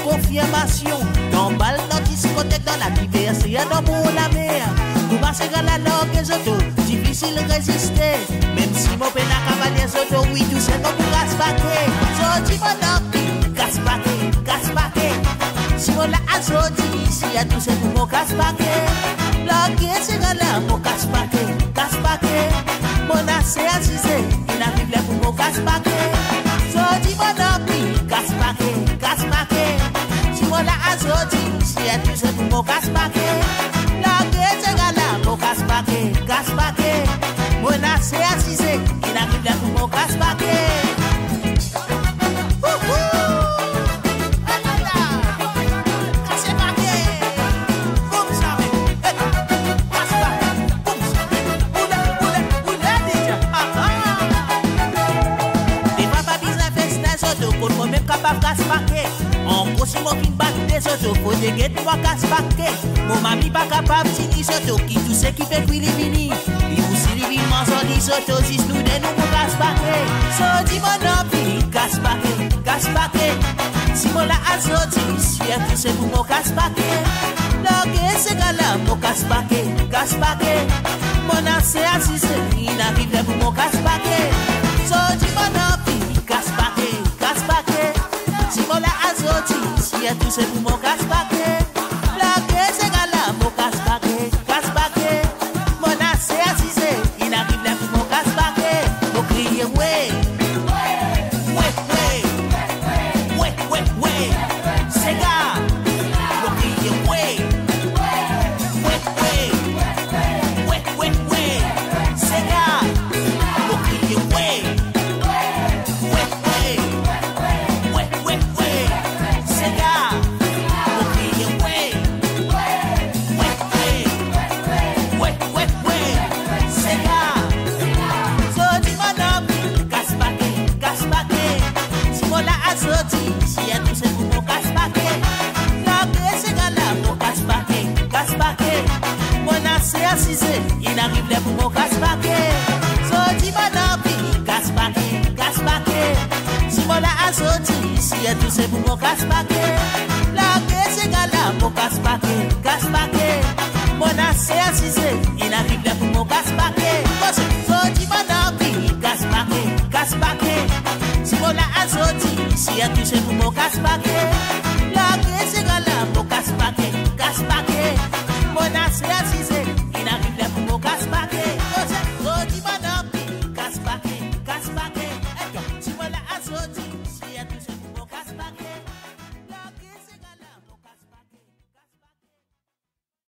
Confirmation, dans balle, dans discothèque, dans la diversité, dans pour la mer. Nous passons à la langue des autos, difficile de résister. Même si mon peine à cavalier autos, oui, tout c'est non pour gaspaquer. Sorti mon homme, gaspaquer. Si on l'a assorti, si y a tout c'est pour mon gaspaquer. La guerre, c'est là, mon gaspaquer. Mon assez assisé, il n'arrive là pour mon gaspaquer. Sorti mon homme, gaspaquer. La azoti, si elle touche pour mon gaspaquet. La gueule, c'est là, mon gaspaquet. Mon assez assisé, il arrive là pour mon gaspaquet. Si mon fin bat des autos, faut des guettes, moi casse paquet. Mon mamie pas capable si ni autos, qui tout ce qui fait qu'il est fini. Et aussi les vivants sont des autos, si nous des nous pour casse paquet. So dis mon homme, casse paquet. Si mon la azoti, si elle tout c'est pour mon casse paquet. L'orgue c'est gala, mon casse paquet. Mon assez assisé, il arrive là pour mon casse paquet. So dis mon homme, casse paquet. Si mon la azoti, si elle tout c'est pour mon gaspaquet. La gueule c'est gala, mon gaspaquet. Mon assez assisé, il arrive là pour mon gaspaquet. Mon crier ouais. C'est gars. Mon crier ouais. C'est gars. Mon crier ouais. Il arrive là pour mon gaspaquet. So dis mon homme, gaspaquet. Si mon la assorti, si elle tout c'est pour mon gaspaquet. La gueule c'est gala, mon gaspaquet. Mon assez assisé, il arrive là pour mon gaspaquet. So dis mon homme, gaspaquet. Si mon la assorti, si elle tout c'est pour mon gaspaquet. La gueule c'est gala, mon gaspaquet. Mon assez assisé.